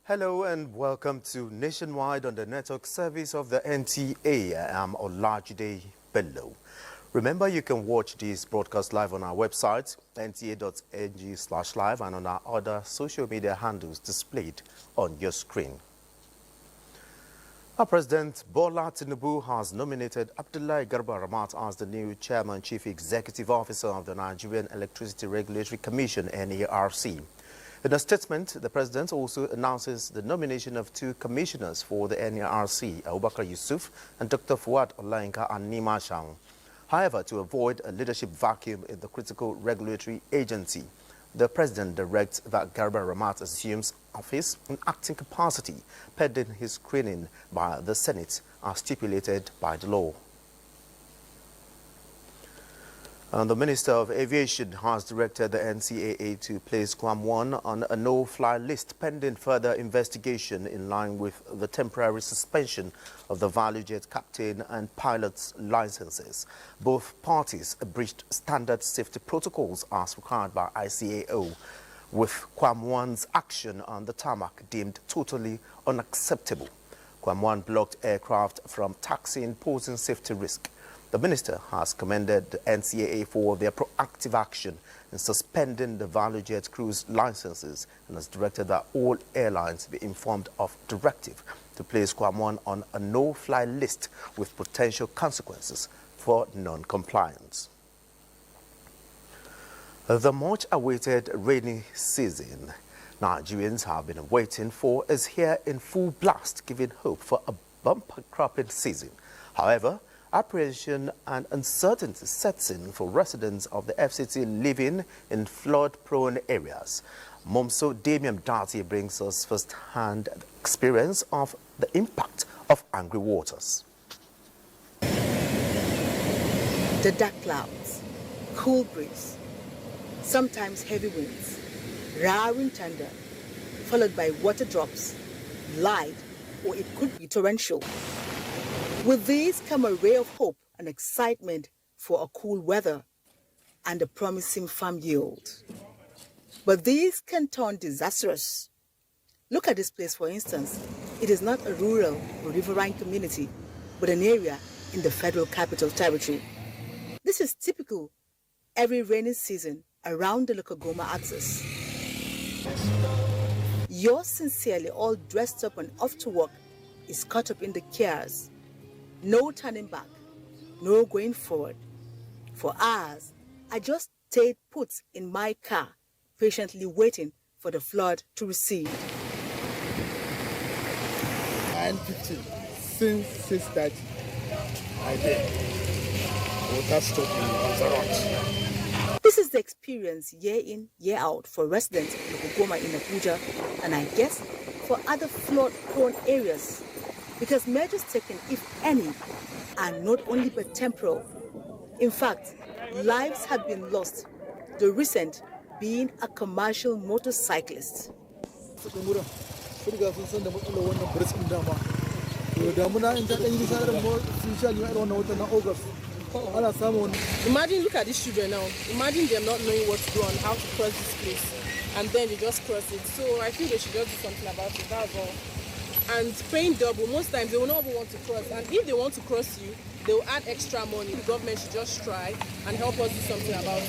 Hello and welcome to Nationwide on the network service of the NTA. I'm Olajide Bello. Remember, you can watch this broadcast live on our website, nta.ng/live, and on our other social media handles displayed on your screen. Our President Bola Tinubu has nominated Abdullahi Garba Ramat as the new Chairman Chief Executive Officer of the Nigerian Electricity Regulatory Commission, NERC. In a statement, the President also announces the nomination of two commissioners for the NERC, Abubakar Yusuf and Dr. Fuad Olayinka Anima Shang. However, to avoid a leadership vacuum in the critical regulatory agency, the President directs that Garba Ramat assumes office in acting capacity pending his screening by the Senate as stipulated by the law. And the Minister of Aviation has directed the NCAA to place Guam 1 on a no-fly list pending further investigation in line with the temporary suspension of the ValueJet captain and pilot's licenses. Both parties breached standard safety protocols as required by ICAO, with Guam 1's action on the tarmac deemed totally unacceptable. Guam 1 blocked aircraft from taxiing, posing safety risk. The minister has commended the NCAA for their proactive action in suspending the ValueJet cruise licenses and has directed that all airlines be informed of directive to place Guam 1 on a no-fly list with potential consequences for non-compliance. The much-awaited rainy season Nigerians have been waiting for is here in full blast, giving hope for a bumper cropping season. However, apprehension and uncertainty sets in for residents of the FCT living in flood-prone areas. Momso Damian Dati brings us first-hand experience of the impact of angry waters. The dark clouds, cool breeze, sometimes heavy winds, roaring thunder, followed by water drops, light, or it could be torrential. With these come a ray of hope and excitement for a cool weather and a promising farm yield. But these can turn disastrous. Look at this place, for instance. It is not a rural or riverine community, but an area in the Federal Capital Territory. This is typical every rainy season around the Lokogoma axis. Yours sincerely, all dressed up and off to work, is caught up in the chaos. No turning back, no going forward. For hours, I just stayed put in my car, patiently waiting for the flood to recede. 9:15, since 6:30, I did. Water stopped on the road. This is the experience year in, year out for residents of Lokogoma in Abuja, and I guess for other flood-prone areas, because measures taken, if any, are not only but temporal. In fact, lives have been lost, the recent being a commercial motorcyclist. Imagine, look at these children now. Imagine them not knowing what to do and how to cross this place, and then they just cross it. So I think they should just do something about it, that's all. And paying double, most times they will not even want to cross, and if they want to cross you, they will add extra money. The government should just try and help us do something about it.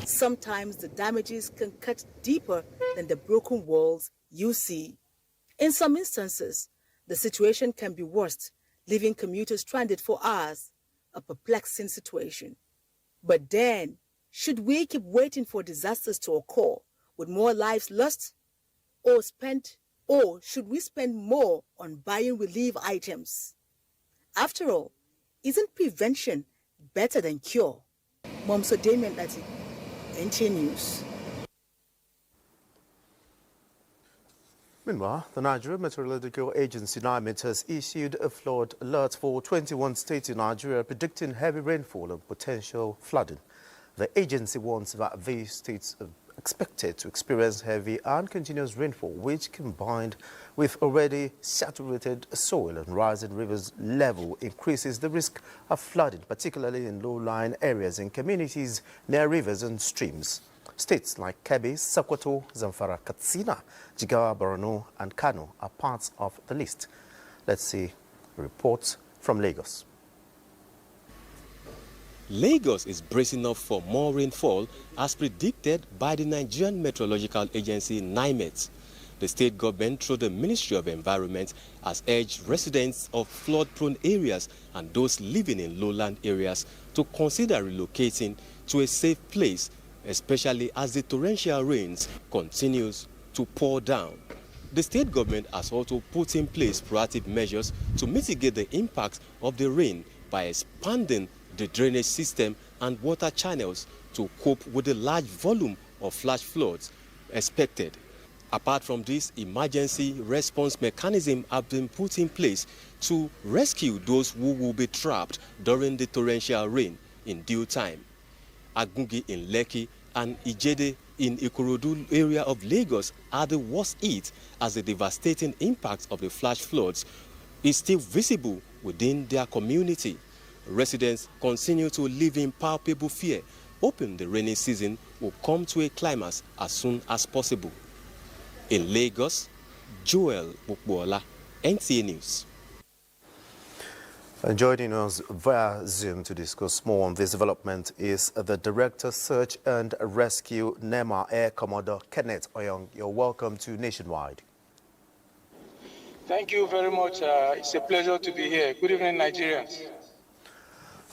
Sometimes the damages can cut deeper than the broken walls you see. In some instances, the situation can be worse, leaving commuters stranded for hours, a perplexing situation. But then, should we keep waiting for disasters to occur with more lives lost? Or should we spend more on buying relief items? After all, isn't prevention better than cure? Momso Damian Dati, NTA News. Meanwhile, the Nigerian Meteorological Agency NIMET has issued a flood alert for 21 states in Nigeria, predicting heavy rainfall and potential flooding. The agency warns that these states expected to experience heavy and continuous rainfall, which combined with already saturated soil and rising rivers level increases the risk of flooding, particularly in low-lying areas and communities near rivers and streams. States like Kebbi, Sokoto, Zamfara, Katsina, Jigawa, Borno and Kano are parts of the list. Let's see a report from Lagos. Lagos is bracing up for more rainfall as predicted by the Nigerian Meteorological Agency NIMET. The state government through the Ministry of Environment has urged residents of flood-prone areas and those living in lowland areas to consider relocating to a safe place, especially as the torrential rains continues to pour down. The state government has also put in place proactive measures to mitigate the impacts of the rain by expanding the drainage system and water channels to cope with the large volume of flash floods expected. Apart from this, emergency response mechanisms have been put in place to rescue those who will be trapped during the torrential rain in due time. Agungi in Lekki and Ijede in Ikorodu area of Lagos are the worst hit as the devastating impact of the flash floods is still visible within their community. Residents continue to live in palpable fear, hoping the rainy season will come to a climax as soon as possible. In Lagos, Joel Bukbola, NTA News. And joining us via Zoom to discuss more on this development is the Director Search and Rescue NEMA Air Commodore Kenneth Oyong. You're welcome to Nationwide. Thank you very much. It's a pleasure to be here. Good evening, Nigerians.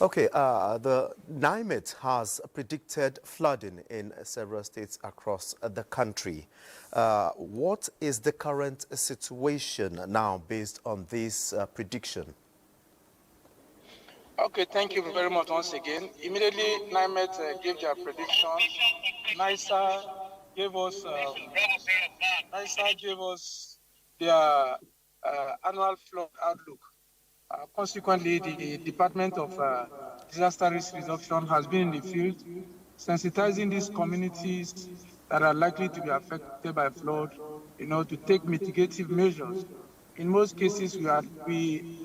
Okay, the NIMET has predicted flooding in several states across the country. What is the current situation now based on this prediction? Okay, thank you very much once again. Immediately, NIMET gave their prediction. NISA gave us their annual flood outlook. Consequently, the Department of Disaster Risk Reduction has been in the field, sensitizing these communities that are likely to be affected by flood, to take mitigative measures. In most cases, we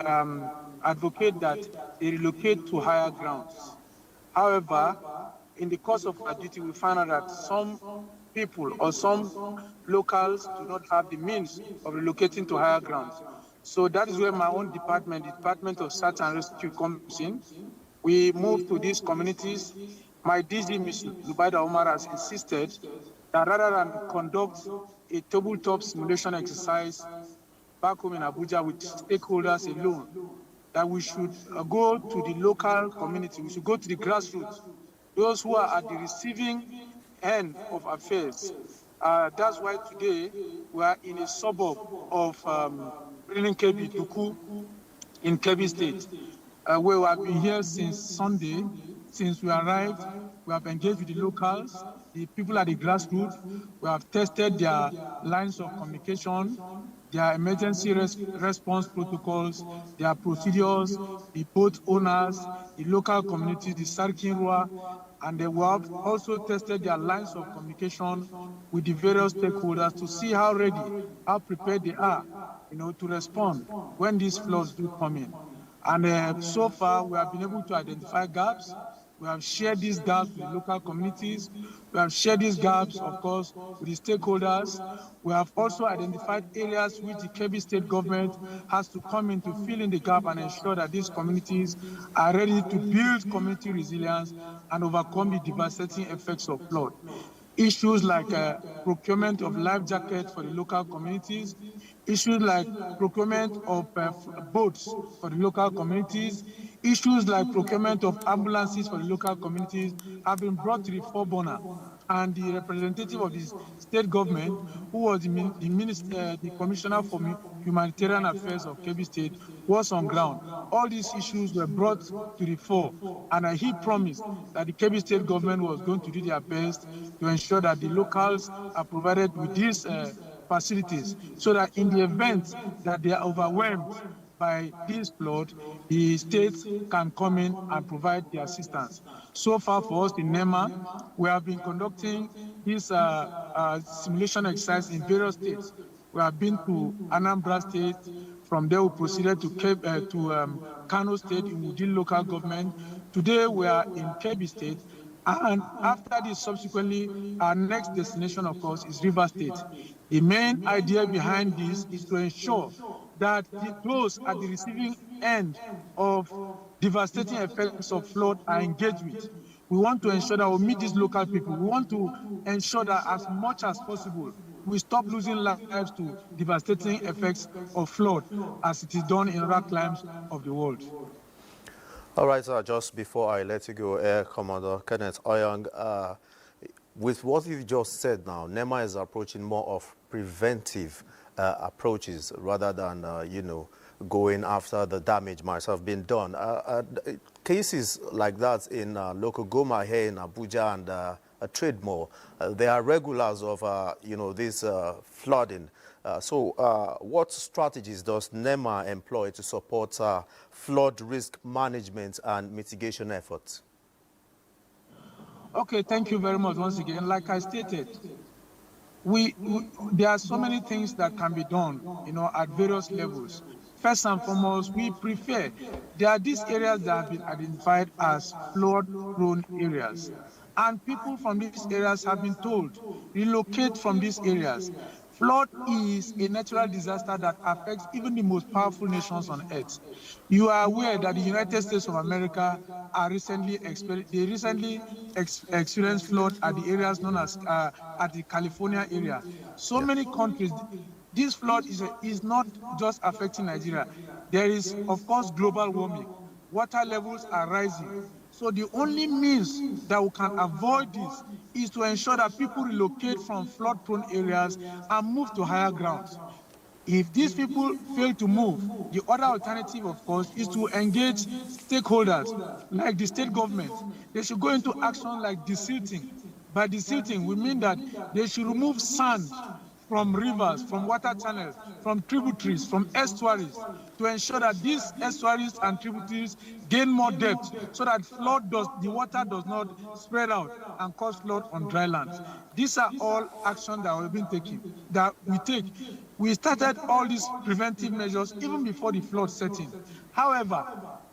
advocate that they relocate to higher grounds. However, in the course of our duty, we find out that some people or some locals do not have the means of relocating to higher grounds. So that is where my own department, the Department of Search and Rescue, comes in. We move to these communities. My DG, Ms. Lubaida Omar, has insisted that rather than conduct a tabletop simulation exercise back home in Abuja with stakeholders alone, that we should go to the local community, we should go to the grassroots, those who are at the receiving end of affairs. That's why today we are in a suburb of Kebbi, Duku, in Kebbi State, where we have been here since Sunday. Since we arrived, we have engaged with the locals, the people at the grassroots. We have tested their lines of communication, their emergency response protocols, their procedures, the boat owners, the local community, the Sarkinrua, and we have also tested their lines of communication with the various stakeholders to see how ready, how prepared they are, to respond when these floods do come in. And so far, we have been able to identify gaps. We have shared these gaps with local communities. We have shared these gaps, of course, with the stakeholders. We have also identified areas which the Kebbi State government has to come in to fill in the gap and ensure that these communities are ready to build community resilience and overcome the devastating effects of flood. Issues like procurement of life jackets for the local communities, issues like procurement of boats for the local communities, issues like procurement of ambulances for the local communities have been brought to the forerunner. And the representative of the state government, who was the Commissioner for Humanitarian Affairs of Kebbi State, was on ground. All these issues were brought to the fore, and he promised that the Kebbi State government was going to do their best to ensure that the locals are provided with these facilities, so that in the event that they are overwhelmed by this flood, the states can come in and provide the assistance. So far for us in NEMA, we have been conducting this simulation exercise in various states. We have been to Anambra State. From there, we proceeded to Kano State in Wudil local government. Today, we are in Kebbi State. And after this, subsequently, our next destination, of course, is River State. The main idea behind this is to ensure that those at the receiving end of devastating effects of flood are engaged with. We want to ensure that we meet these local people. We want to ensure that as much as possible, we stop losing lives to devastating effects of flood as it is done in other climes of the world. All right, sir, just before I let you go, Air Commander Kenneth Oyang, with what you just said now, NEMA is approaching more of preventive approaches rather than, going after the damage might have been done. Cases like that in local Goma here in Abuja and a trade mall, they are regulars of, this flooding. So what strategies does NEMA employ to support flood risk management and mitigation efforts? Okay, thank you very much once again. Like I stated, there are so many things that can be done, at various levels. First and foremost, we prefer, there are these areas that have been identified as flood-prone areas. And people from these areas have been told, relocate from these areas. Flood is a natural disaster that affects even the most powerful nations on earth. You are aware that the United States of America recently experienced flood at the areas known as at the California area. So many countries, this flood is not just affecting Nigeria. There is, of course, global warming. Water levels are rising. So the only means that we can avoid this is to ensure that people relocate from flood-prone areas and move to higher grounds. If these people fail to move, the other alternative, of course, is to engage stakeholders like the state government. They should go into action like desilting. By desilting, we mean that they should remove sand from rivers, from water channels, from tributaries, from estuaries, to ensure that these estuaries and tributaries gain more depth so that the water does not spread out and cause flood on dry lands. These are all actions that we've been taking, that we take. We started all these preventive measures even before the flood set in. However,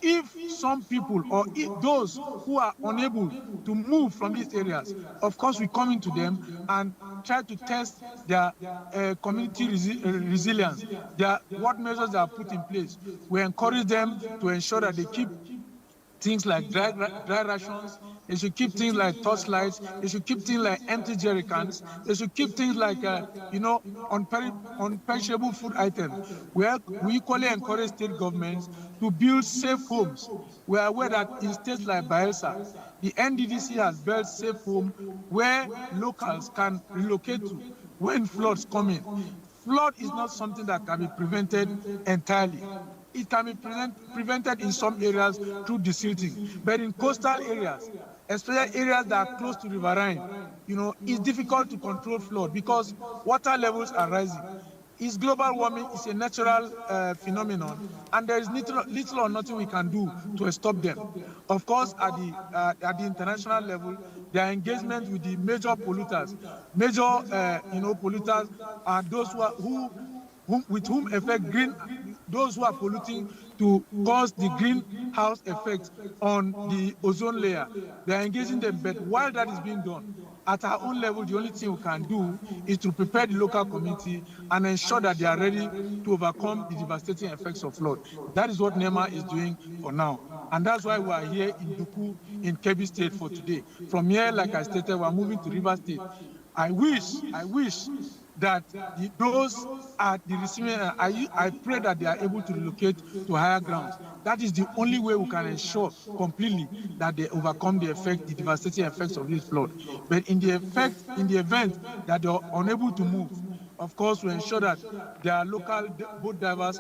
if some people or if those who are unable to move from these areas, of course we come into them and try to test their community resilience, what measures they are put in place. We encourage them to ensure that they keep things like dry rations. They should keep things like torchlights. They should keep things like empty jerry cans. They should keep things like, unperishable food items. We equally encourage state governments to build safe homes. We are aware that in states like Bayelsa, the NDDC has built safe homes where locals can relocate to when floods come in. Flood is not something that can be prevented entirely. It can be prevented in some areas through desilting, but in coastal areas, especially areas that are close to riverine, it's difficult to control flood because water levels are rising. It's global warming, it's a natural phenomenon, and there is little or nothing we can do to stop them. Of course, at the international level, their engagement with the major polluters, polluters are those with whom affect those who are polluting to cause the greenhouse effect on the ozone layer. They are engaging them, but while that is being done, at our own level, the only thing we can do is to prepare the local community and ensure that they are ready to overcome the devastating effects of flood. That is what NEMA is doing for now. And that's why we are here in Duku, in Kebbi State for today. From here, like I stated, we are moving to River State. I wish that those at the receiving end, I pray that they are able to relocate to higher grounds. That is the only way we can ensure completely that they overcome the devastating effects of this flood. But in the event that they are unable to move, of course, we ensure that their local boat divers,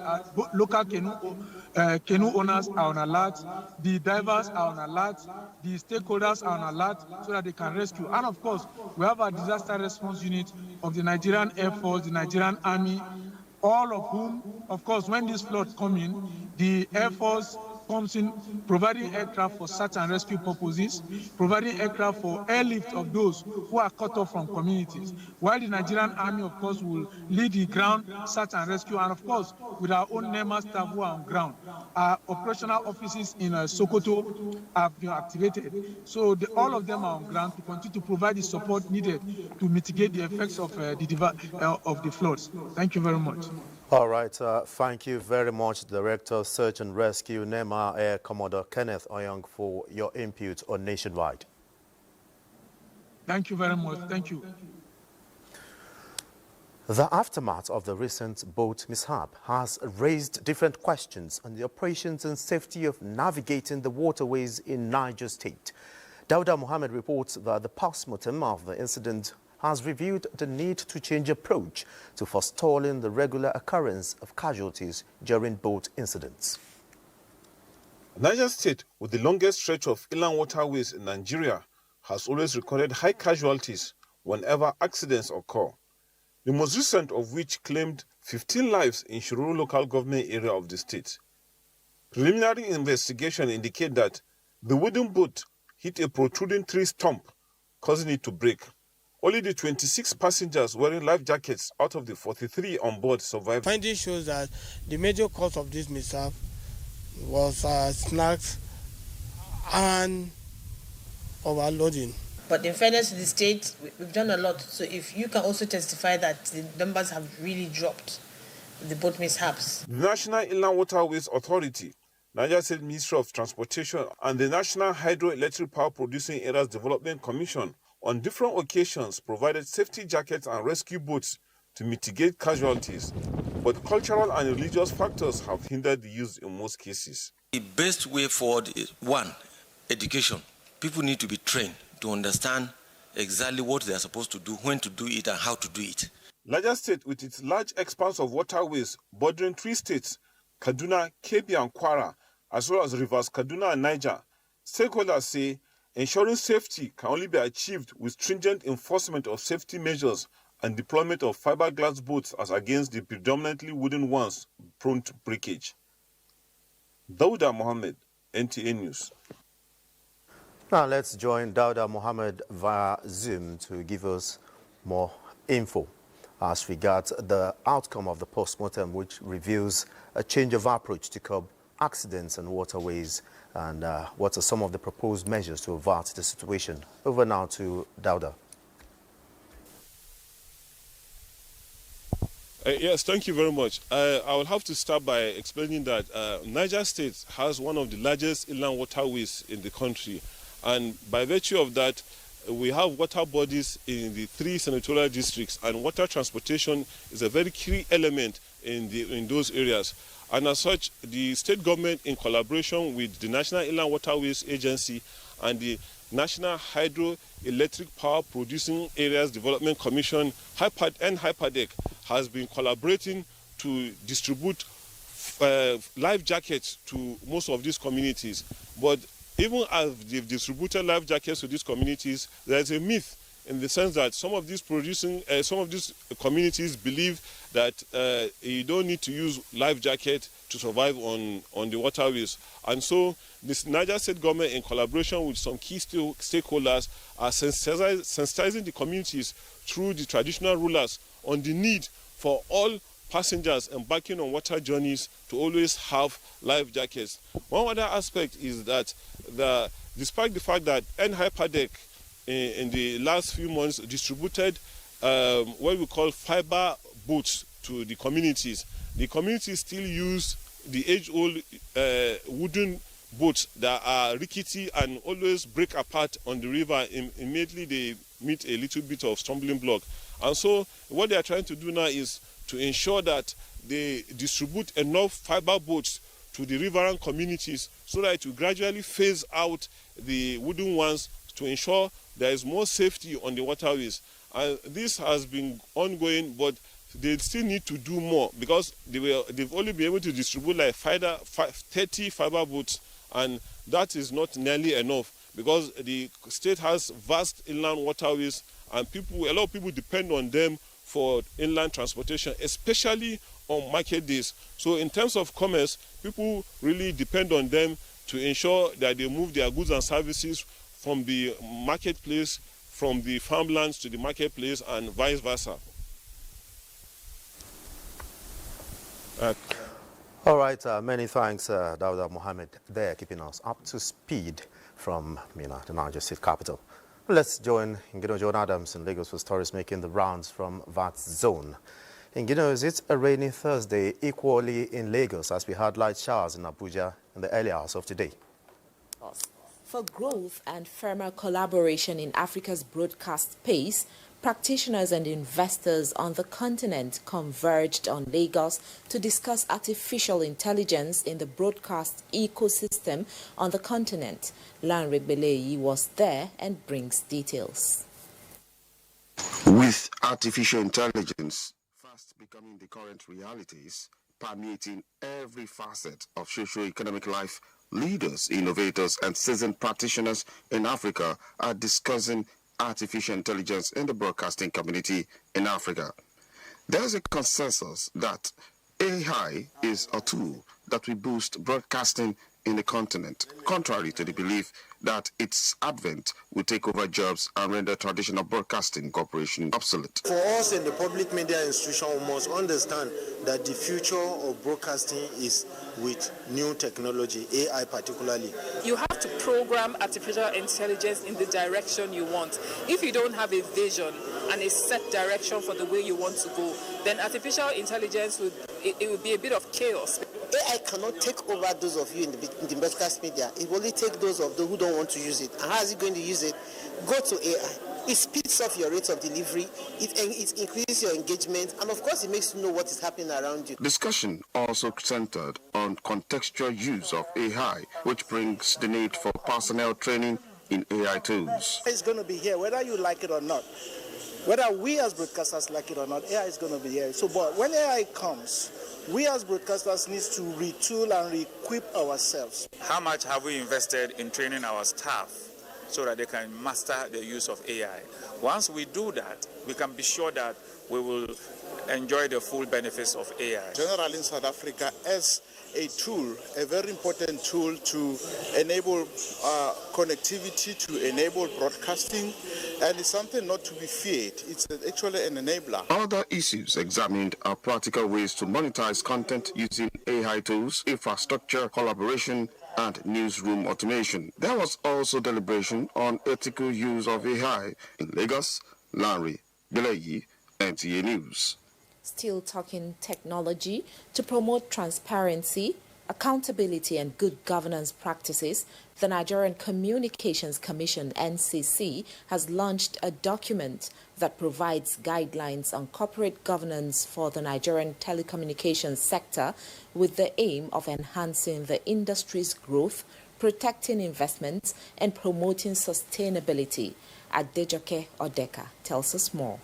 local canoe owners are on alert, the divers are on alert, the stakeholders are on alert so that they can rescue. And of course, we have a disaster response unit of the Nigerian Air Force, the Nigerian Army, all of whom, of course, when these floods come in, the Air Force comes in providing aircraft for search and rescue purposes, providing aircraft for airlift of those who are cut off from communities, while the Nigerian Army, of course, will lead the ground search and rescue, and of course, with our own NEMA staff who are on ground. Our operational offices in Sokoto have been activated. So all of them are on ground to continue to provide the support needed to mitigate the effects of the floods. Thank you very much. All right, thank you very much, Director Search and Rescue, NEMA Air Commodore Kenneth Oyong, for your input on Nationwide. Thank you very much. Thank you. The aftermath of the recent boat mishap has raised different questions on the operations and safety of navigating the waterways in Niger State. Dauda Mohammed reports that the postmortem of the incident has revealed the need to change approach to forestalling the regular occurrence of casualties during boat incidents. Niger State, with the longest stretch of inland waterways in Nigeria, has always recorded high casualties whenever accidents occur. The most recent of which claimed 15 lives in Shiruru local government area of the state. Preliminary investigation indicate that the wooden boat hit a protruding tree stump, causing it to break. Only the 26 passengers wearing life jackets out of the 43 on board survived. Finding shows that the major cause of this mishap was snacks and overloading. But in fairness to the state, we've done a lot. So if you can also testify that the numbers have really dropped, the boat mishaps. The National Inland Waterways Authority, Niger State Ministry of Transportation, and the National Hydroelectric Power Producing Areas Development Commission on different occasions provided safety jackets and rescue boats to mitigate casualties. But cultural and religious factors have hindered the use in most cases. The best way forward is, one, education. People need to be trained to understand exactly what they are supposed to do, when to do it, and how to do it. Niger State, with its large expanse of waterways bordering 3 states, Kaduna, Kebbi, and Kwara, as well as rivers Kaduna and Niger, stakeholders say ensuring safety can only be achieved with stringent enforcement of safety measures and deployment of fiberglass boats as against the predominantly wooden ones prone to breakage. Dauda Mohammed, NTA News. Now let's join Dauda Mohammed via Zoom to give us more info as regards the outcome of the postmortem, which reveals a change of approach to curb accidents and waterways, and what are some of the proposed measures to avert the situation. Over now to Dauda. Yes, thank you very much. I will have to start by explaining that Niger State has one of the largest inland waterways in the country. And by virtue of that, we have water bodies in the 3 senatorial districts, and water transportation is a very key element in those areas. And as such, the state government, in collaboration with the National Inland Waterways Agency and the National Hydroelectric Power Producing Areas Development Commission, HYPADEC, has been collaborating to distribute life jackets to most of these communities. But even as they've distributed life jackets to these communities, there is a myth in the sense that some of these communities believe that you don't need to use life jacket to survive on the waterways. And so this Niger State government, in collaboration with some key stakeholders, are sensitizing the communities through the traditional rulers on the need for all passengers embarking on water journeys to always have life jackets. One other aspect is that despite the fact that NHYPADEC in the last few months distributed what we call fiber boats to the communities still use the age-old wooden boats that are rickety and always break apart on the river. Immediately they meet a little bit of stumbling block. And so what they are trying to do now is to ensure that they distribute enough fiber boats to the riverine communities so that it will gradually phase out the wooden ones to ensure there is more safety on the waterways. And this has been ongoing, but they still need to do more because they've only been able to distribute like 30 fiber boats, and that is not nearly enough because the state has vast inland waterways and a lot of people depend on them for inland transportation, especially on market days. So in terms of commerce, people really depend on them to ensure that they move their goods and services from the marketplace, from the farmlands to the marketplace, and vice versa. All right, many thanks, Dawda Mohammed, there keeping us up to speed from the Niger State capital. Let's join John Adams in Lagos for stories making the rounds from that zone. Is it a rainy Thursday equally in Lagos as we had light showers in Abuja in the early hours of today? For growth and firmer collaboration in Africa's broadcast space, practitioners and investors on the continent converged on Lagos to discuss artificial intelligence in the broadcast ecosystem on the continent. Lanre Beleyi was there and brings details. With artificial intelligence fast becoming the current realities, permeating every facet of socio-economic life, leaders, innovators, and seasoned practitioners in Africa are discussing artificial intelligence in the broadcasting community in Africa. There's a consensus that AI is a tool that will boost broadcasting in the continent, contrary to the belief that its advent will take over jobs and render traditional broadcasting cooperation obsolete. For us in the public media institution, we must understand that the future of broadcasting is with new technology, AI particularly. You have to program artificial intelligence in the direction you want. If you don't have a vision and a set direction for the way you want to go, then artificial intelligence would be a bit of chaos. AI cannot take over those of you in the broadcast media. It will only take those of those who don't want to use it. And how is it going to use it? Go to AI. It speeds up your rate of delivery, it increases your engagement, and of course it makes you know what is happening around you. Discussion also centered on contextual use of AI, which brings the need for personnel training in AI tools. It's going to be here, whether you like it or not. Whether we as broadcasters like it or not, AI is going to be here. So, but when AI comes, we as broadcasters need to retool and re-equip ourselves. How much have we invested in training our staff so that they can master the use of AI? Once we do that, we can be sure that we will enjoy the full benefits of AI. Generally in South Africa, as a tool, a very important tool to enable connectivity, to enable broadcasting, and it's something not to be feared. It's actually an enabler. Other issues examined are practical ways to monetize content using AI tools, infrastructure, collaboration, and newsroom automation. There was also deliberation on ethical use of AI. In Lagos, Lanre Beleyi, NTA News. Still talking technology to promote transparency, accountability and good governance practices, the Nigerian Communications Commission, NCC, has launched a document that provides guidelines on corporate governance for the Nigerian telecommunications sector with the aim of enhancing the industry's growth, protecting investments and promoting sustainability. Adejoke Odeka tells us more.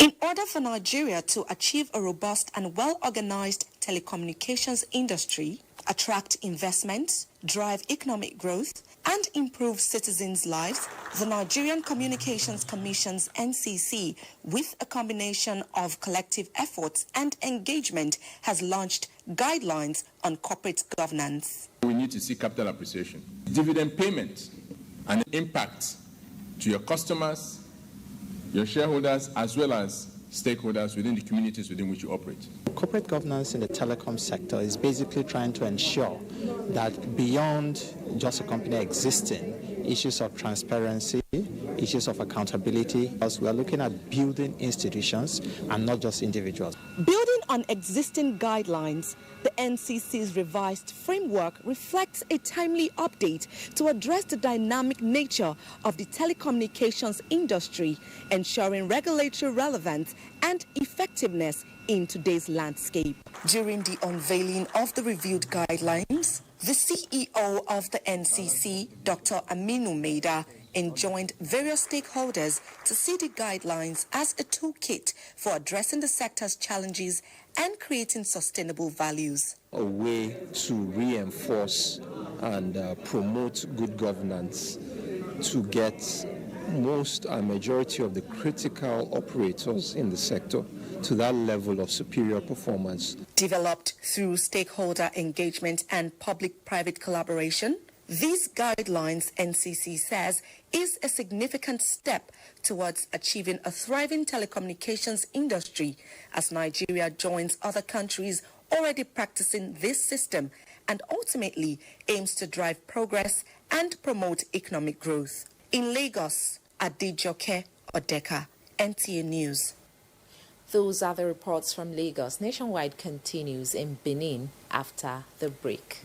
In order for Nigeria to achieve a robust and well-organized telecommunications industry, attract investments, drive economic growth, and improve citizens' lives, the Nigerian Communications Commission's NCC, with a combination of collective efforts and engagement, has launched guidelines on corporate governance. We need to see capital appreciation, dividend payment, and impact to your customers, your shareholders, as well as stakeholders within the communities within which you operate. Corporate governance in the telecom sector is basically trying to ensure that beyond just a company existing, issues of transparency, issues of accountability, as we are looking at building institutions and not just individuals. Building on existing guidelines, the NCC's revised framework reflects a timely update to address the dynamic nature of the telecommunications industry, ensuring regulatory relevance and effectiveness in today's landscape. During the unveiling of the reviewed guidelines, the CEO of the NCC, Dr. Aminu Maida, enjoined various stakeholders to see the guidelines as a toolkit for addressing the sector's challenges and creating sustainable values. A way to reinforce and promote good governance to get most and majority of the critical operators in the sector to that level of superior performance. Developed through stakeholder engagement and public-private collaboration, these guidelines, NCC says, is a significant step towards achieving a thriving telecommunications industry as Nigeria joins other countries already practicing this system and ultimately aims to drive progress and promote economic growth. In Lagos, Adijoke Odeka, NTA News. Those are the reports from Lagos. Nationwide continues in Benin after the break.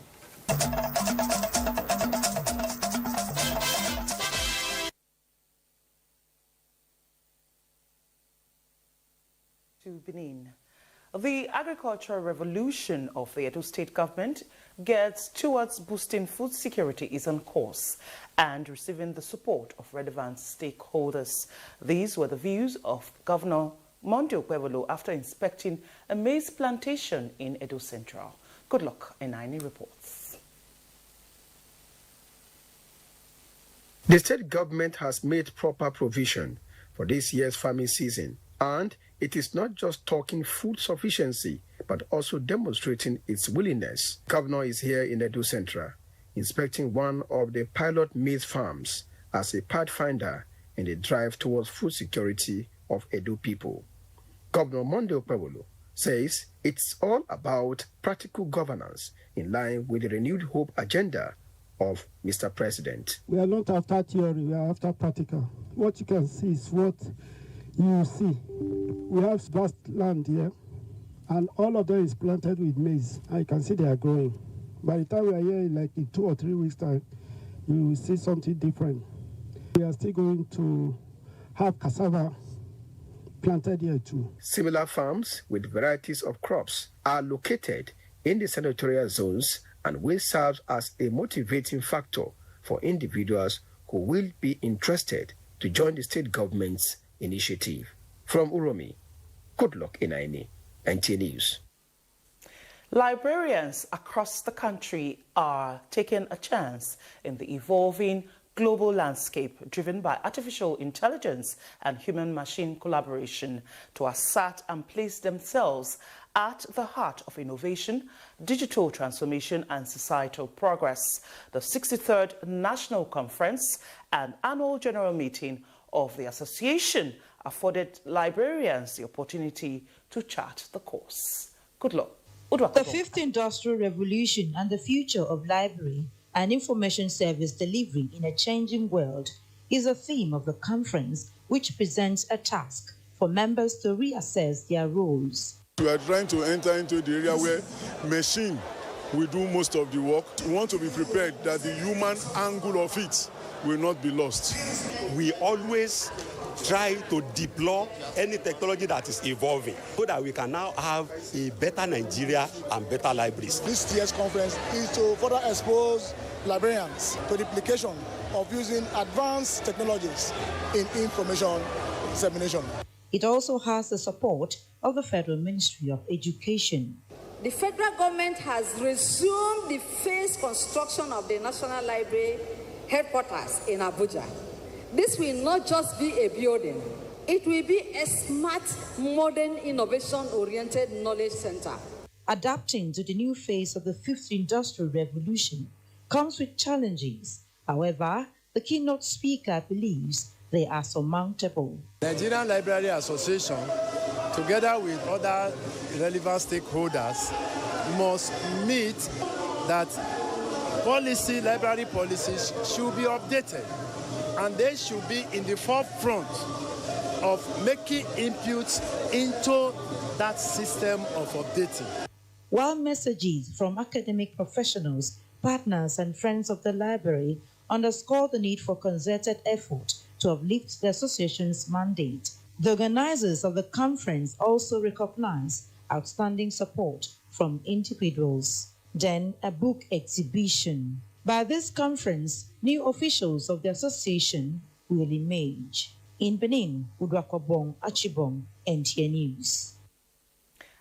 To Benin. The agricultural revolution of the Edo State government gets towards boosting food security is on course and receiving the support of relevant stakeholders. These were the views of Governor Monday Okpebholo after inspecting a maize plantation in Edo Central. Good luck, Enaini reports. The state government has made proper provision for this year's farming season, and it is not just talking food sufficiency, but also demonstrating its willingness. Governor is here in Edo Central, inspecting one of the pilot maize farms as a pathfinder in the drive towards food security of Edo people. Governor Monday Okpebholo says it's all about practical governance in line with the renewed hope agenda of Mr. President. We are not after theory, we are after practical. What you can see is what you see. We have vast land here, and all of them is planted with maize. I can see they are growing. By the time we are here, like in 2 or 3 weeks' time, you will see something different. We are still going to have cassava planted here too. Similar farms with varieties of crops are located in the senatorial zones and will serve as a motivating factor for individuals who will be interested to join the state government's initiative. From Uromi, good luck Enaini, NTA News. Librarians across the country are taking a chance in the evolving global landscape driven by artificial intelligence and human-machine collaboration to assert and place themselves at the heart of innovation, digital transformation and societal progress. The 63rd National Conference and Annual General Meeting of the Association afforded librarians the opportunity to chart the course. Good luck. The fifth industrial revolution and the future of library and information service delivery in a changing world is a theme of the conference, which presents a task for members to reassess their roles. We are trying to enter into the area where machine will do most of the work. We want to be prepared that the human angle of it will not be lost. We always try to deploy any technology that is evolving so that we can now have a better Nigeria and better libraries. This year's conference is to further expose librarians to the application of using advanced technologies in information dissemination. It also has the support of the Federal Ministry of Education. The federal government has resumed the phased construction of the National Library headquarters in Abuja. This will not just be a building, it will be a smart, modern, innovation-oriented knowledge center. Adapting to the new phase of the fifth industrial revolution comes with challenges. However, the keynote speaker believes they are surmountable. The Nigerian Library Association, together with other relevant stakeholders, must meet that library policies should be updated, and they should be in the forefront of making inputs into that system of updating. While messages from academic professionals, partners, and friends of the library underscore the need for concerted effort to uplift the association's mandate, the organizers of the conference also recognize outstanding support from individuals. Then a book exhibition. By this conference, new officials of the association will emerge. In Benin, Uduakobong Achibong, NTA News.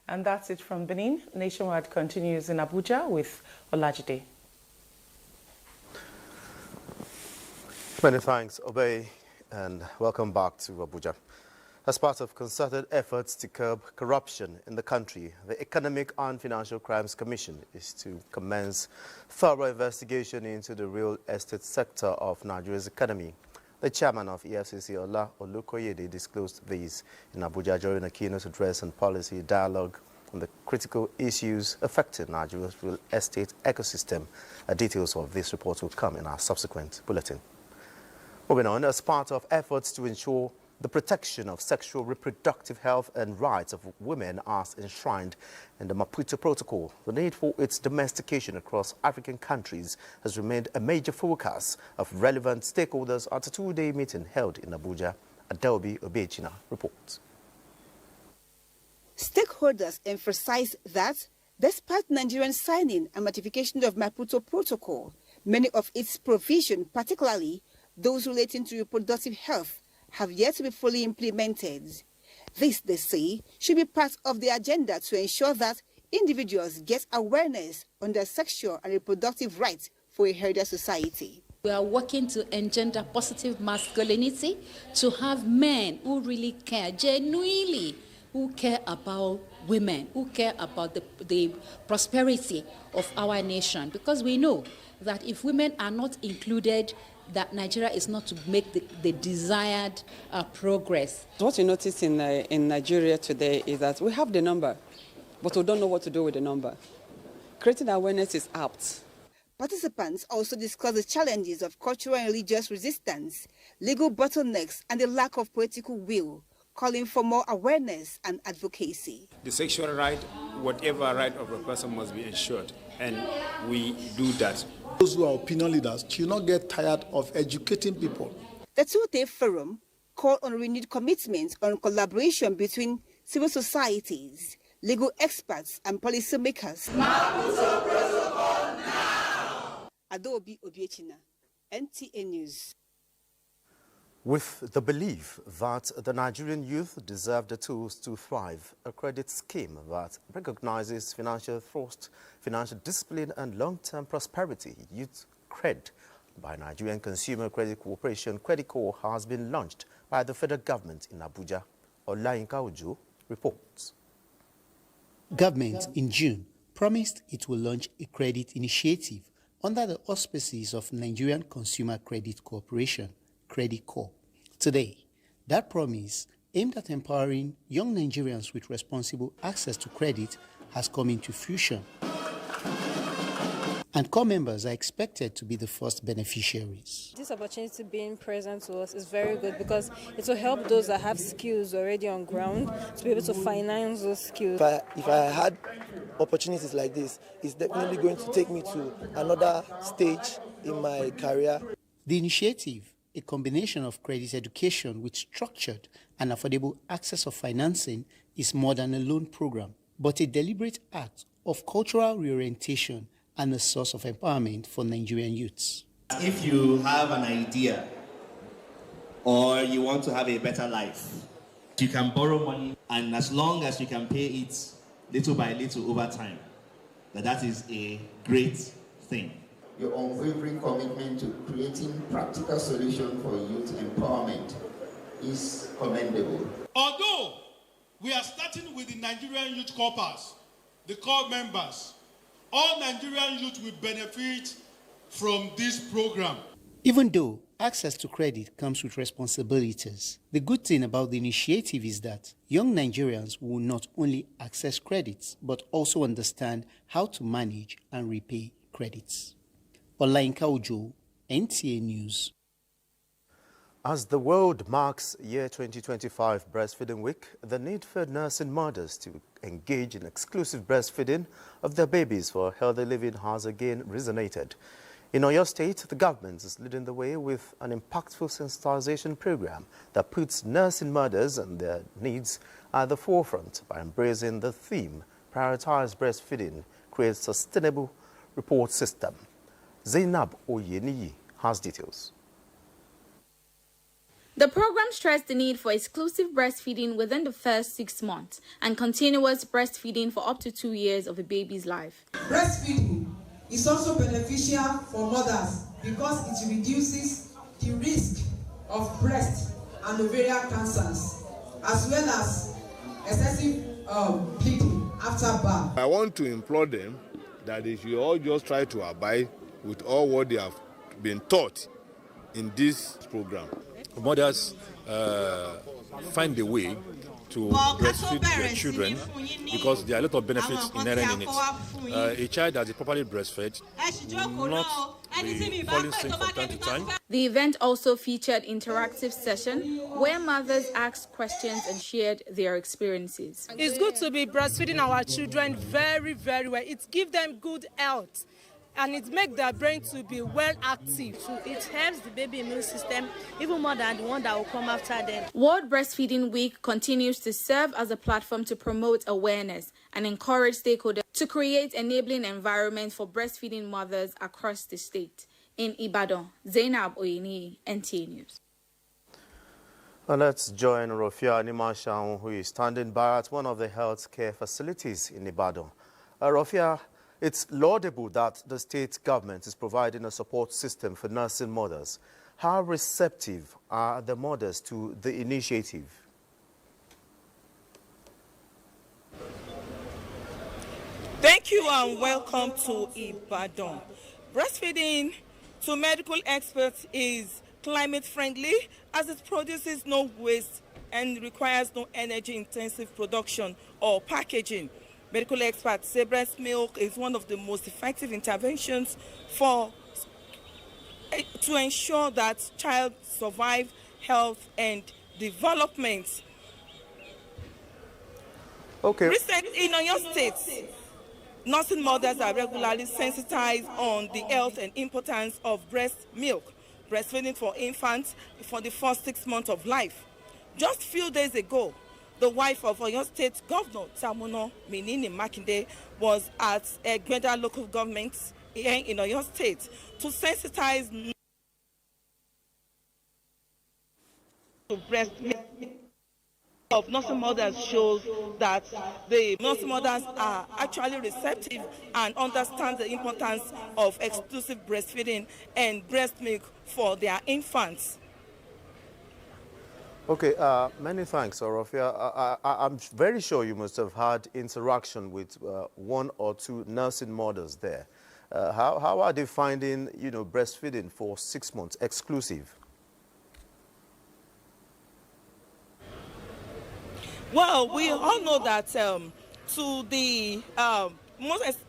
And that's it from Benin. Nationwide continues in Abuja with Olajide. Many thanks, Obey, and welcome back to Abuja. As part of concerted efforts to curb corruption in the country, the Economic and Financial Crimes Commission is to commence thorough investigation into the real estate sector of Nigeria's economy. The chairman of EFCC, Ola Olukoyede, disclosed these in Abuja during a keynote address and policy dialogue on the critical issues affecting Nigeria's real estate ecosystem. Details of this report will come in our subsequent bulletin. Moving on, as part of efforts to ensure the protection of sexual reproductive health and rights of women as enshrined in the Maputo Protocol, the need for its domestication across African countries has remained a major focus of relevant stakeholders at a two-day meeting held in Abuja. Adelbi Obechina reports. Stakeholders emphasize that despite Nigerian signing and ratification of Maputo Protocol, many of its provisions, particularly those relating to reproductive health, have yet to be fully implemented. This, they say, should be part of the agenda to ensure that individuals get awareness on their sexual and reproductive rights for a healthier society. We are working to engender positive masculinity, to have men who really care, genuinely, who care about women, who care about the prosperity of our nation. Because we know that if women are not included, that Nigeria is not to make the desired progress. What you notice in Nigeria today is that we have the number, but we don't know what to do with the number. Creating awareness is apt. Participants also discussed the challenges of cultural and religious resistance, legal bottlenecks, and the lack of political will, calling for more awareness and advocacy. The sexual right, whatever right of a person must be ensured, and we do that. Those who are opinion leaders should not get tired of educating people. The two-day forum called on renewed commitment on collaboration between civil societies, legal experts, and policymakers. Maputo Protocol now! Adobe Obiechina, NTA News. With the belief that the Nigerian youth deserve the tools to thrive, a credit scheme that recognizes financial thrust, financial discipline and long-term prosperity, Youth Cred, by Nigerian Consumer Credit Corporation, Creditcorp, has been launched by the federal government in Abuja. Olayinka Ojo reports. Government in June promised it will launch a credit initiative under the auspices of Nigerian Consumer Credit Corporation, Creditcorp. Today, that promise, aimed at empowering young Nigerians with responsible access to credit, has come into fruition. And core members are expected to be the first beneficiaries. This opportunity being present to us is very good because it will help those that have skills already on ground to be able to finance those skills. If I had opportunities like this, it's definitely going to take me to another stage in my career. The initiative, a combination of credit education with structured and affordable access of financing, is more than a loan program, but a deliberate act of cultural reorientation and a source of empowerment for Nigerian youths. If you have an idea or you want to have a better life, you can borrow money, and as long as you can pay it little by little over time, that is a great thing. Your unwavering commitment to creating practical solutions for youth empowerment is commendable. Although we are starting with the Nigerian Youth Corpers, the core members, all Nigerian youth will benefit from this program. Even though access to credit comes with responsibilities, the good thing about the initiative is that young Nigerians will not only access credits, but also understand how to manage and repay credits. Olayinka Ojo, NTA News. As the world marks year 2025 Breastfeeding Week, the need for nursing mothers to engage in exclusive breastfeeding of their babies for healthy living has again resonated. In Oyo State, the government is leading the way with an impactful sensitization program that puts nursing mothers and their needs at the forefront by embracing the theme, Prioritize Breastfeeding, Create Sustainable Report System. Zainab Oyeniyi has details. The program stressed the need for exclusive breastfeeding within the first 6 months and continuous breastfeeding for up to 2 years of a baby's life. Breastfeeding is also beneficial for mothers because it reduces the risk of breast and ovarian cancers. as well as excessive bleeding after birth. I want to implore them that they should all just try to abide with all what they have been taught in this program. Mothers find a way to breastfeed their children because there are a lot of benefits inherent in it. A child that is properly breastfed will not be falling sick from time to time. The event also featured interactive session where mothers asked questions and shared their experiences. It's good to be breastfeeding our children very, very well. It gives them good health and it makes their brain to be well active. So it helps the baby immune system even more than the one that will come after them. World Breastfeeding Week continues to serve as a platform to promote awareness and encourage stakeholders to create enabling environments for breastfeeding mothers across the state. In Ibadan, Zainab Oyini, NTA News. And let's join Rofia Animashan, who is standing by at one of the health care facilities in Ibadan. Rofia, it's laudable that the state government is providing a support system for nursing mothers. How receptive are the mothers to the initiative? Thank you and welcome to Ibadan. Breastfeeding, to medical experts, is climate friendly as it produces no waste and requires no energy-intensive production or packaging. Medical experts say breast milk is one of the most effective interventions to ensure that child survive, health and development. Okay. Recently in Oyo State, nursing mothers are regularly sensitized on the health and importance of breast milk, breastfeeding for infants for the first 6 months of life. Just a few days ago, the wife of Oyo State Governor Tamuno Minini Makinde was at Egbeda local government here in Oyo State to sensitize to breast milk of nursing mothers shows that the nursing mothers are actually receptive and understand the importance of exclusive breastfeeding and breast milk for their infants. Okay, many thanks, Orofia. I'm very sure you must have had interaction with one or two nursing mothers there. How are they finding, breastfeeding for 6 months exclusive? Well, we all know that to the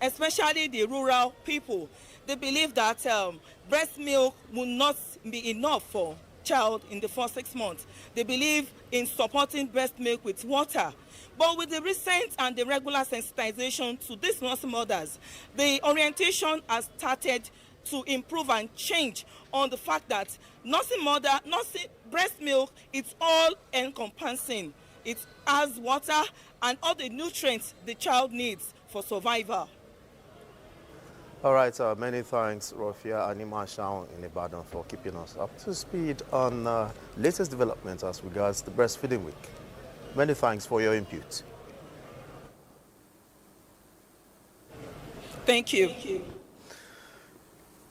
especially the rural people, they believe that breast milk will not be enough for child in the first 6 months. They believe in supporting breast milk with water. But with the recent and the regular sensitization to these nursing mothers, the orientation has started to improve and change on the fact that nursing breast milk, it's all encompassing. It has water and all the nutrients the child needs for survival. All right, many thanks, Rofia Animashan in Ibadan, for keeping us up to speed on latest developments as regards the Breastfeeding Week. Many thanks for your input. Thank you.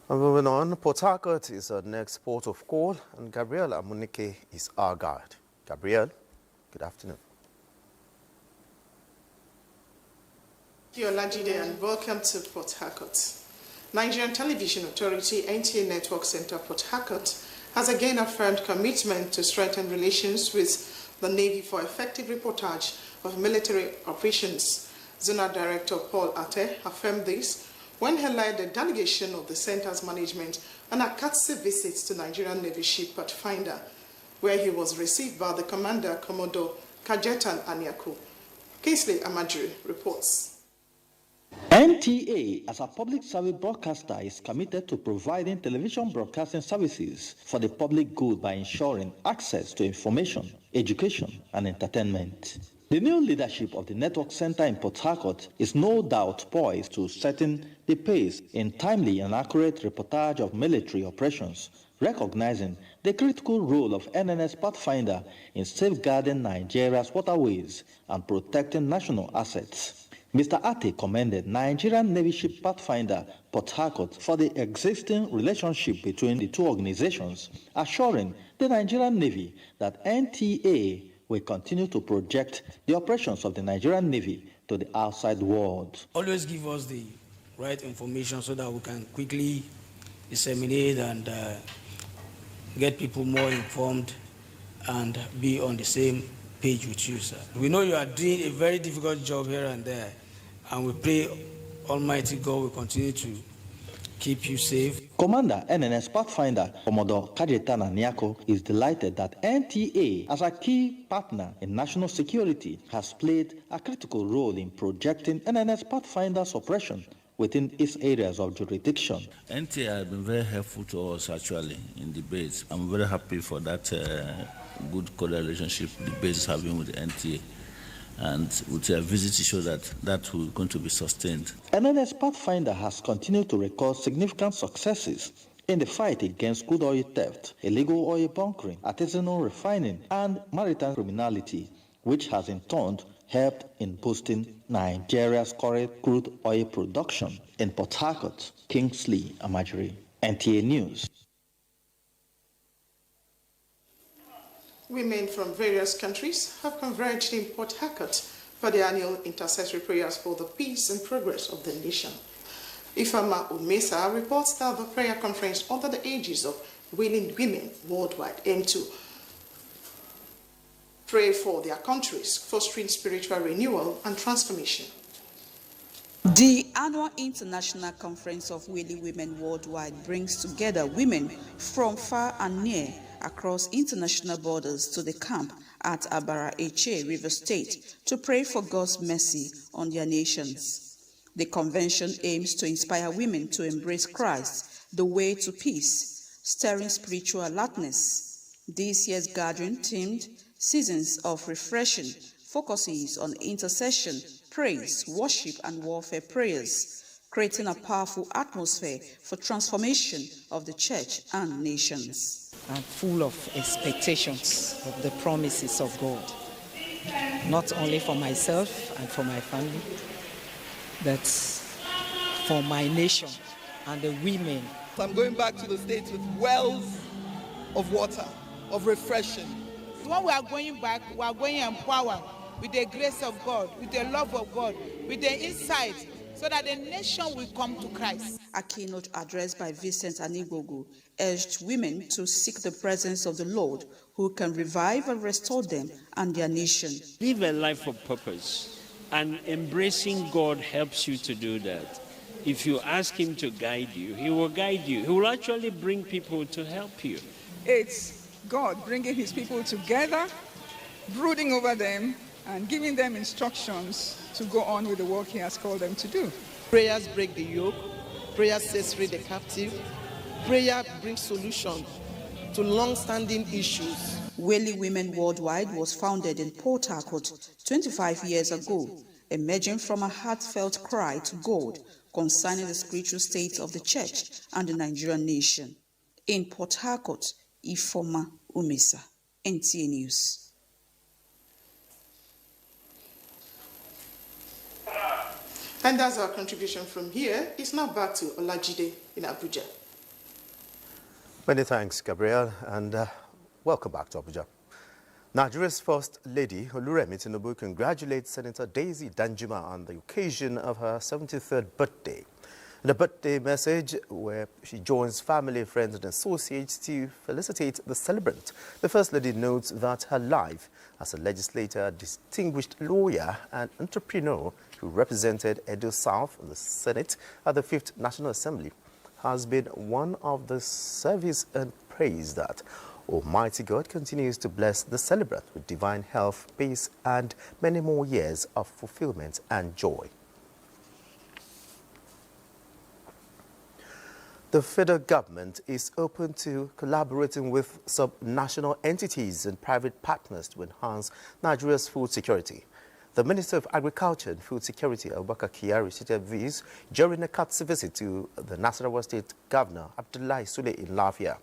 And moving on, Port Harcourt is our next port of call, and Gabriel Amunike is our guide. Gabriel, good afternoon. Thank you, Olajide, and welcome to Port Harcourt. Nigerian Television Authority NTA Network Center Port Harcourt has again affirmed commitment to strengthen relations with the Navy for effective reportage of military operations. Zonal Director Paul Ate affirmed this when he led the delegation of the center's management on a courtesy visit to Nigerian Navy ship Pathfinder, where he was received by the Commander Commodore Kajetan Anyaku. Kingsley Amadri reports. NTA, as a public service broadcaster, is committed to providing television broadcasting services for the public good by ensuring access to information, education, and entertainment. The new leadership of the Network Center in Port Harcourt is no doubt poised to setting the pace in timely and accurate reportage of military operations, recognizing the critical role of NNS Pathfinder in safeguarding Nigeria's waterways and protecting national assets. Mr. Ate commended Nigerian Navy ship Pathfinder Port Harcourt for the existing relationship between the two organizations, assuring the Nigerian Navy that NTA will continue to project the operations of the Nigerian Navy to the outside world. Always give us the right information so that we can quickly disseminate and get people more informed and be on the same page with you, sir. We know you are doing a very difficult job here and there, and we pray Almighty God will continue to keep you safe. Commander NNS Pathfinder Commodore Kajetana Nyako is delighted that NTA, as a key partner in national security, has played a critical role in projecting NNS Pathfinder's operation within its areas of jurisdiction. NTA has been very helpful to us actually in the base. I'm very happy for that good co-relationship the base is having with the NTA. And with their visit to show that will going to be sustained. NNS Pathfinder has continued to record significant successes in the fight against crude oil theft, illegal oil bunkering, artisanal refining, and maritime criminality, which has in turn helped in boosting Nigeria's current crude oil production. In Port Harcourt, Kingsley Amajiri, NTA News. Women from various countries have converged in Port Harcourt for the annual intercessory prayers for the peace and progress of the nation. Ifama Umesa reports that the prayer conference under the aegis of willing women worldwide aim to pray for their countries, fostering spiritual renewal and transformation. The annual International Conference of Willing Women Worldwide brings together women from far and near across international borders to the camp at Abara Eche, River State, to pray for God's mercy on their nations. The convention aims to inspire women to embrace Christ, the way to peace, stirring spiritual alertness. This year's gathering, themed Seasons of Refreshing, focuses on intercession, praise, worship, and warfare prayers, creating a powerful atmosphere for transformation of the church and nations. I'm full of expectations of the promises of God, not only for myself and for my family, but for my nation and the women. I'm going back to the States with wells of water, of refreshing. When we are going back, we are going empowered with the grace of God, with the love of God, with the insight, so that the nation will come to Christ. A keynote address by Vincent Anigogo urged women to seek the presence of the Lord, who can revive and restore them and their nation. Live a life of purpose, and embracing God helps you to do that. If you ask Him to guide you, He will guide you. He will actually bring people to help you. It's God bringing His people together, brooding over them, and giving them instructions to go on with the work He has called them to do. Prayers break the yoke. Prayer sets free the captive. Prayer brings solution to long-standing issues. Willing Women Worldwide was founded in Port Harcourt 25 years ago, emerging from a heartfelt cry to God concerning the spiritual state of the church and the Nigerian nation. In Port Harcourt, Ifoma Umesa, NTA News. And that's our contribution from here. It's now back to Olajide in Abuja. Many thanks, Gabriel, and welcome back to Abuja. Nigeria's First Lady, Oluremi Tinubu, congratulates Senator Daisy Danjuma on the occasion of her 73rd birthday. In a birthday message where she joins family, friends and associates to felicitate the celebrant, the First Lady notes that her life as a legislator, distinguished lawyer and entrepreneur who represented Edo South in the Senate at the 5th National Assembly has been one of the service and praise that Almighty God continues to bless the celebrant with divine health, peace and many more years of fulfillment and joy. The federal government is open to collaborating with sub-national entities and private partners to enhance Nigeria's food security. The Minister of Agriculture and Food Security, Abubakar Kyari, stated this during a courtesy visit to the Nasarawa State Governor, Abdullahi Sule in Lafia.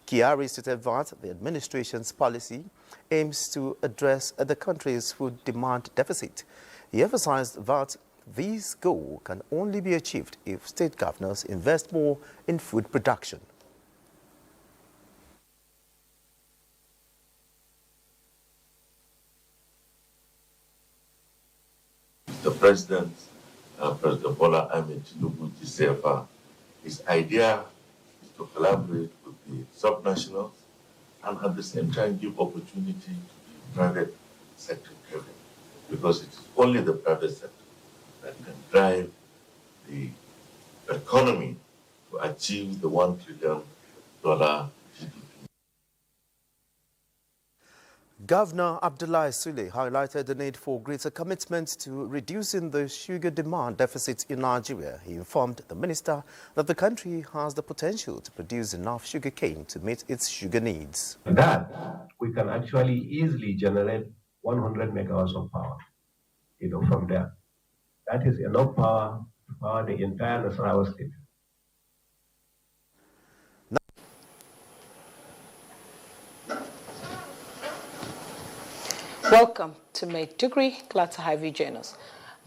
Kyari stated that the administration's policy aims to address the country's food demand deficit. He emphasized that this goal can only be achieved if state governors invest more in food production. President Bola Ahmed Tinubu, GCFR, his idea is to collaborate with the subnationals and at the same time give opportunity to the private sector driven, because it is only the private sector that can drive the economy to achieve the $1 trillion GDP. Governor Abdullahi Sule highlighted the need for greater commitment to reducing the sugar demand deficit in Nigeria. He informed the minister that the country has the potential to produce enough sugarcane to meet its sugar needs. That we can actually easily generate 100 megawatts of power, from there. That is enough power to power the entire Nasarawa state. Welcome to Maiduguri. Glad to have you join us.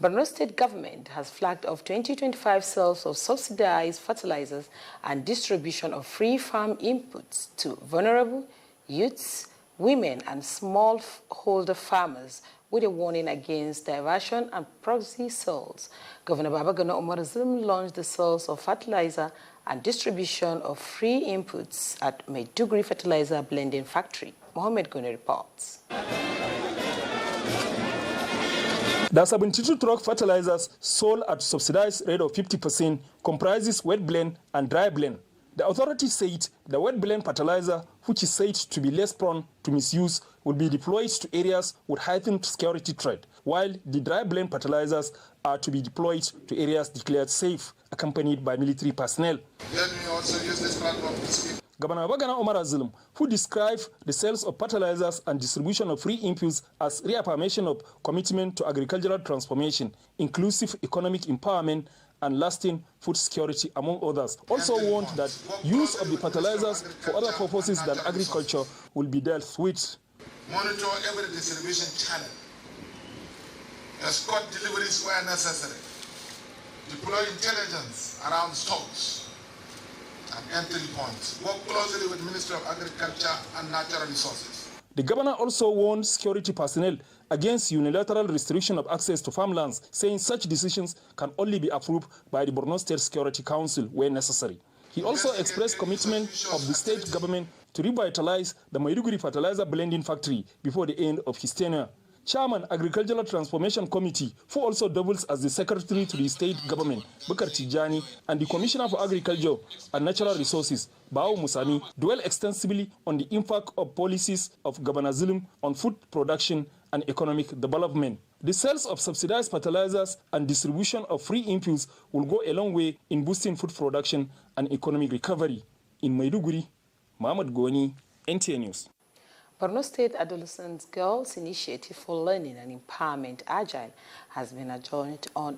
Borno State government has flagged off 2025 sales of subsidized fertilizers and distribution of free farm inputs to vulnerable youths, women, and smallholder farmers, with a warning against diversion and proxy sales. Governor Babagana Umar Zulum launched the sales of fertilizer and distribution of free inputs at Maiduguri Fertilizer Blending Factory. Mohammed Gune reports. The 72 truck fertilizers sold at subsidized rate of 50% comprises wet blend and dry blend. The authorities said the wet blend fertilizer, which is said to be less prone to misuse, will be deployed to areas with heightened security threat, while the dry blend fertilizers are to be deployed to areas declared safe, accompanied by military personnel. Let me also use this platform to speak. Governor Bagana Omar Azulum, who described the sales of fertilizers and distribution of free inputs as reaffirmation of commitment to agricultural transformation, inclusive economic empowerment, and lasting food security, among others, also warned that use of the fertilizers for other purposes than agriculture will be dealt with. Monitor every distribution channel. Escort deliveries where necessary. Deploy intelligence around stocks and entry points. Work closely with Ministry of Agriculture and Natural Resources. The governor also warned security personnel against unilateral restriction of access to farmlands, saying such decisions can only be approved by the Borno State Security Council where necessary. He also expressed commitment of the state government to revitalize the Maiduguri Fertilizer Blending Factory before the end of his tenure. Chairman, Agricultural Transformation Committee, who also doubles as the secretary to the state government, Bukar Tijani, and the Commissioner for Agriculture and Natural Resources, Bao Musani, dwell extensively on the impact of policies of Governor Zulum on food production and economic development. The sales of subsidized fertilizers and distribution of free inputs will go a long way in boosting food production and economic recovery. In Maiduguri, Mohamed Goni, NTA News. Borno State Adolescent Girls Initiative for Learning and Empowerment, Agile, has been adjourned on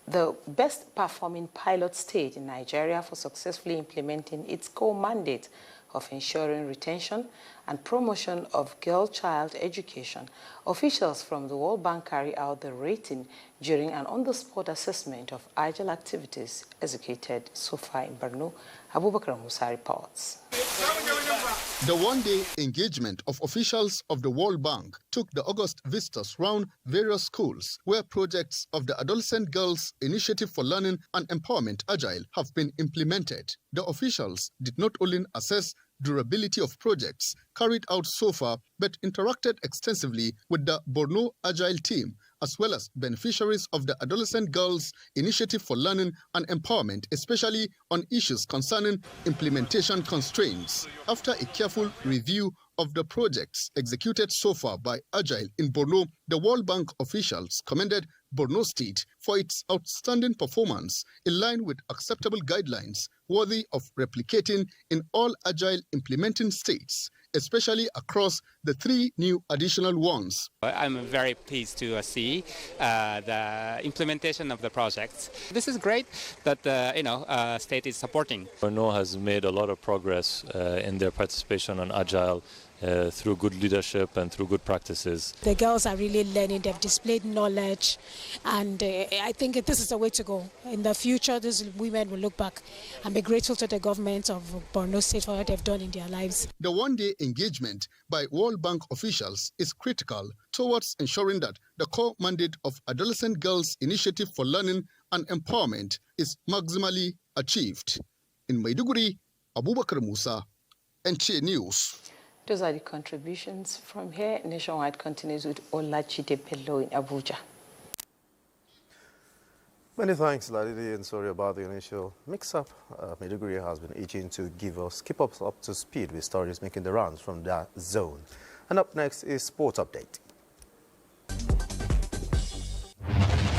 the best performing pilot state in Nigeria for successfully implementing its core mandate of ensuring retention and promotion of girl-child education. Officials from the World Bank carry out the rating during an on-the-spot assessment of agile activities executed so far in Borno. Abubakar Musa reports. The one-day engagement of officials of the World Bank took the August visitors round various schools where projects of the Adolescent Girls Initiative for Learning and Empowerment Agile have been implemented. The officials did not only assess durability of projects carried out so far, but interacted extensively with the Borno Agile team, as well as beneficiaries of the Adolescent Girls Initiative for Learning and Empowerment, especially on issues concerning implementation constraints. After a careful review of the projects executed so far by Agile in Borno, the World Bank officials commended Borno State for its outstanding performance in line with acceptable guidelines worthy of replicating in all Agile implementing states, especially across the 3 new additional ones. I'm very pleased to see the implementation of the projects. This is great that state is supporting. Borno has made a lot of progress in their participation on Agile through good leadership and through good practices. The girls are really learning, they've displayed knowledge, and I think this is the way to go. In the future, these women will look back and be grateful to the government of Borno State for what they've done in their lives. The one-day engagement by World Bank officials is critical towards ensuring that the core mandate of Adolescent Girls Initiative for Learning and Empowerment is maximally achieved. In Maiduguri, Abubakar Musa, NTA News. Those are the contributions from here. Nationwide continues with Olachide Bello in Abuja. Many thanks, Ladidi, and sorry about the initial mix-up. Maiduguri has been itching to keep us up to speed with stories making the rounds from that zone. And up next is Sport Update.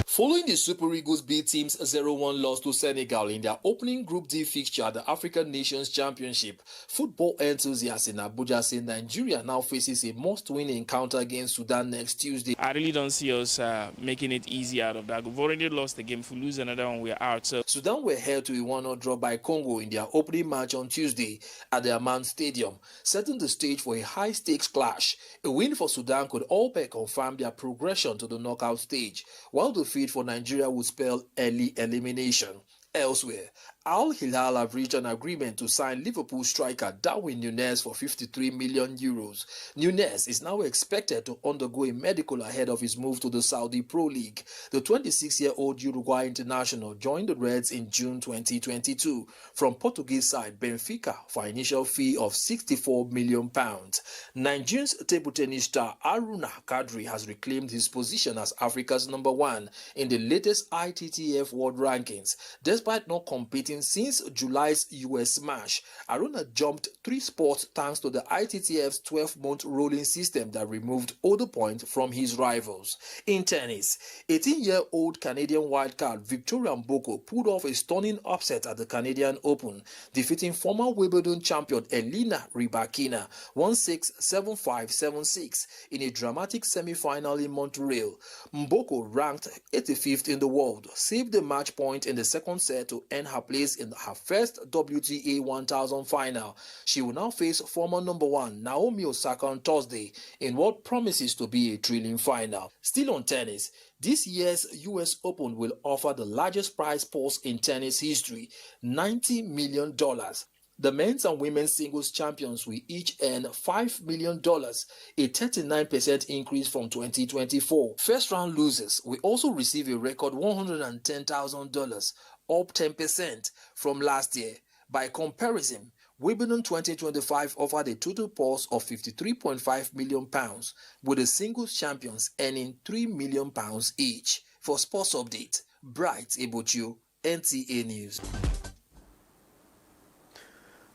Following the Super Eagles B team's 0-1 loss to Senegal in their opening Group D fixture at the African Nations Championship, football enthusiasts in Abuja say Nigeria now faces a must-win encounter against Sudan next Tuesday. I really don't see us making it easy out of that. We've already lost the game. If we lose another one, we're out. So Sudan were held to a 1-0 draw by Congo in their opening match on Tuesday at the Amman Stadium, setting the stage for a high-stakes clash. A win for Sudan could all but confirm their progression to the knockout stage, while the defeat for Nigeria would spell early elimination. Elsewhere, Al Hilal have reached an agreement to sign Liverpool striker Darwin Núñez for €53 million. Núñez is now expected to undergo a medical ahead of his move to the Saudi Pro League. The 26-year-old Uruguay international joined the Reds in June 2022 from Portuguese side Benfica for an initial fee of £64 million. Nigerian's table tennis star Aruna Kadri has reclaimed his position as Africa's #1 in the latest ITTF World Rankings. Despite not competing since July's US Smash, Aruna jumped 3 spots thanks to the ITTF's 12-month rolling system that removed older points from his rivals. In tennis, 18-year-old Canadian wildcard Victoria Mboko pulled off a stunning upset at the Canadian Open, defeating former Wimbledon champion Elena Rybakina 1-6, 7-5, 7-6 in a dramatic semi-final in Montreal. Mboko, ranked 85th in the world, saved the match point in the second set to earn her place in her first WTA 1000 final. She will now face former #1 Naomi Osaka on Thursday in what promises to be a thrilling final. Still on tennis, this year's US Open will offer the largest prize purse in tennis history, $90 million. The men's and women's singles champions will each earn $5 million, a 39% increase from 2024. First round losers will also receive a record $110,000, up 10% from last year. By comparison, Wimbledon 2025 offered a total purse of £53.5 million, with the singles champions earning £3 million each. For Sports Update, Bright Ebochu, NTA News.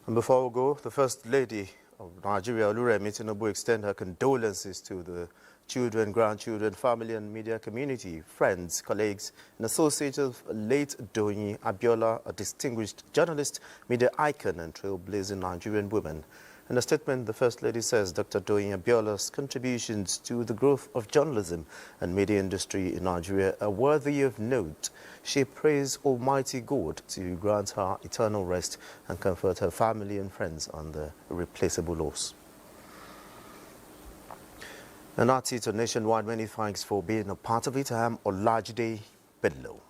And before we go, the First Lady of Nigeria, Oluremi Tinubu, extend her condolences to the children, grandchildren, family and media community, friends, colleagues, and associates of late Doyin Abiola, a distinguished journalist, media icon and trailblazing Nigerian woman. In a statement, the First Lady says Dr. Doyin Abiola's contributions to the growth of journalism and media industry in Nigeria are worthy of note. She prays Almighty God to grant her eternal rest and comfort her family and friends on the irreplaceable loss. And that's it on Nationwide. Many thanks for being a part of it. I am Olajide Bello.